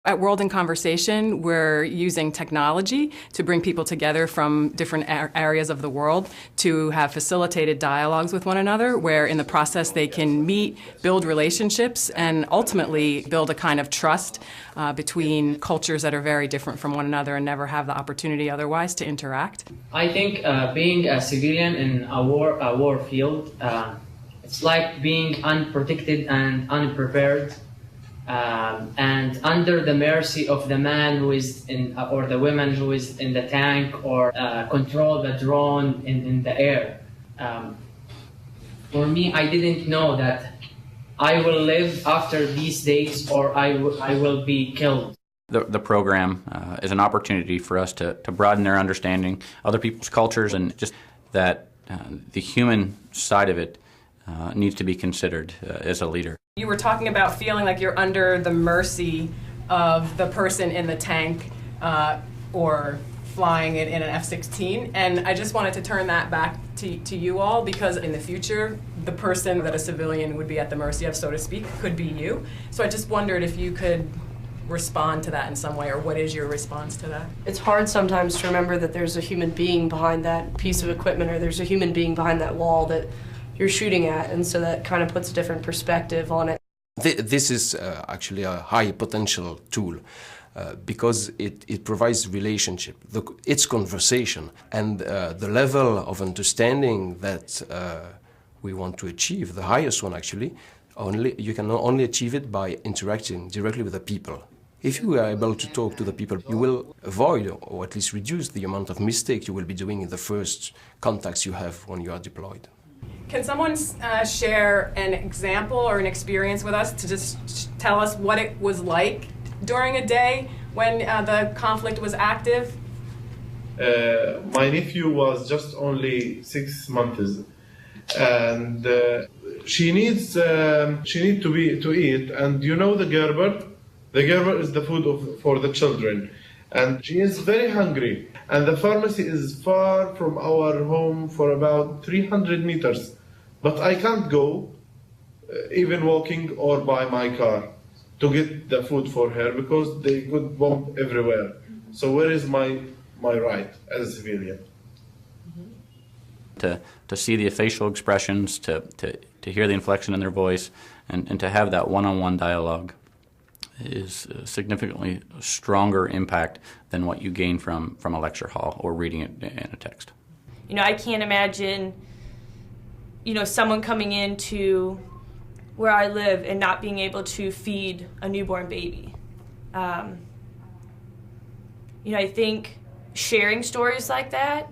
At World in Conversation, we're using technology to bring people together from different areas of the world to have facilitated dialogues with one another, where in the process they can meet, build relationships, and ultimately build a kind of trust between cultures that are very different from one another and never have the opportunity otherwise to interact. I think being a civilian in a war field, it's like being unprotected and unprepared. And under the mercy of the man who is in, or the woman who is in the tank, or control the drone in the air. For me, I didn't know that I will live after these days, or I will be killed. The program is an opportunity for us to broaden their understanding, other people's cultures, and just that the human side of it needs to be considered as a leader. You were talking about feeling like you're under the mercy of the person in the tank or flying it in an F-16, and I just wanted to turn that back to you all, because in the future, the person that a civilian would be at the mercy of, so to speak, could be you. So I just wondered if you could respond to that in some way, or what is your response to that? It's hard sometimes to remember that there's a human being behind that piece of equipment, or there's a human being behind that wall that you're shooting at, and so that kind of puts a different perspective on it. This is actually a high potential tool because it provides relationship, it's conversation, and the level of understanding that we want to achieve, the highest one actually, you can only achieve it by interacting directly with the people. If you are able to talk to the people, you will avoid, or at least reduce, the amount of mistakes you will be doing in the first contacts you have when you are deployed. Can someone share an example or an experience with us to just tell us what it was like during a day when the conflict was active? My nephew was just only 6 months, and she needs to eat. And you know the Gerber? The Gerber is the food for the children, and she is very hungry. And the pharmacy is far from our home for about 300 meters. But I can't go, even walking or by my car, to get the food for her, because they could bomb everywhere. So where is my right as a civilian? To see the facial expressions, to hear the inflection in their voice, and to have that one-on-one dialogue is a significantly stronger impact than what you gain from a lecture hall or reading it in a text. You know, I can't imagine, you know, someone coming into where I live and not being able to feed a newborn baby. You know, I think sharing stories like that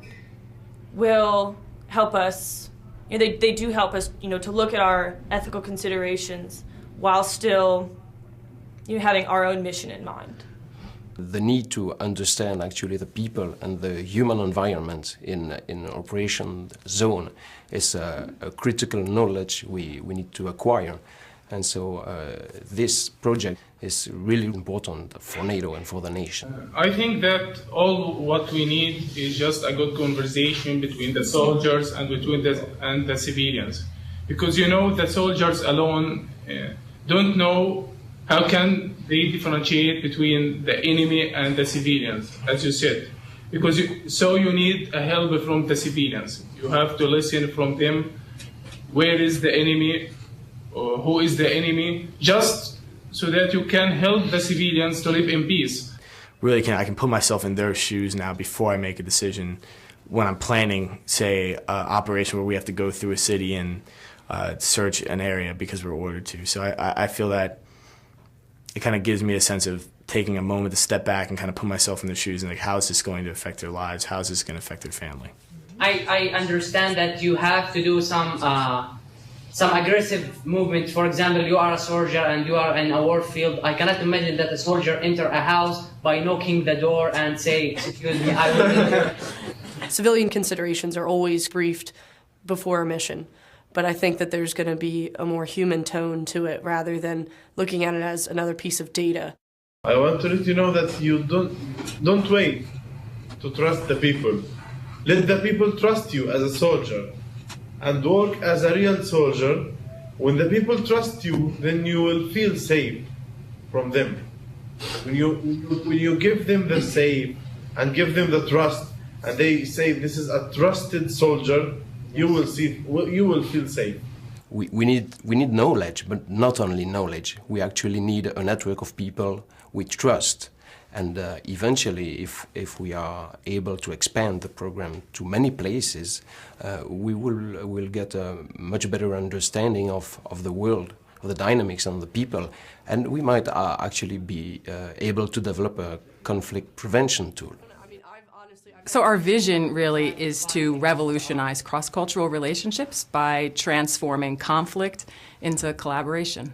will help us, you know, they do help us, you know, to look at our ethical considerations while still, you know, having our own mission in mind. The need to understand actually the people and the human environment in an operation zone is a critical knowledge we need to acquire. And so this project is really important for NATO and for the nation. I think that all what we need is just a good conversation between the soldiers and between the civilians. Because, you know, the soldiers alone don't know how can they differentiate between the enemy and the civilians, as you said. Because you need a help from the civilians. You have to listen from them, where is the enemy, or who is the enemy, just so that you can help the civilians to live in peace. Really, I can put myself in their shoes now before I make a decision when I'm planning, say, an operation where we have to go through a city and search an area because we're ordered to. So I feel that it kind of gives me a sense of taking a moment to step back and kind of put myself in their shoes and like, how is this going to affect their lives? How is this going to affect their family? I understand that you have to do some aggressive movement. For example, you are a soldier and you are in a war field. I cannot imagine that a soldier enter a house by knocking the door and say, excuse me, I will enter. Civilian considerations are always briefed before a mission. But I think that there's going to be a more human tone to it rather than looking at it as another piece of data. I want to let you know that you don't wait to trust the people. Let the people trust you as a soldier and work as a real soldier. When the people trust you, then you will feel safe from them. When you give them the safe and give them the trust, and they say this is a trusted soldier, you will feel safe. We need knowledge, but not only knowledge. We actually need a network of people with trust. And eventually, if we are able to expand the program to many places, we will get a much better understanding of the world, of the dynamics and the people, and we might actually be able to develop a conflict prevention tool. So our vision really is to revolutionize cross-cultural relationships by transforming conflict into collaboration.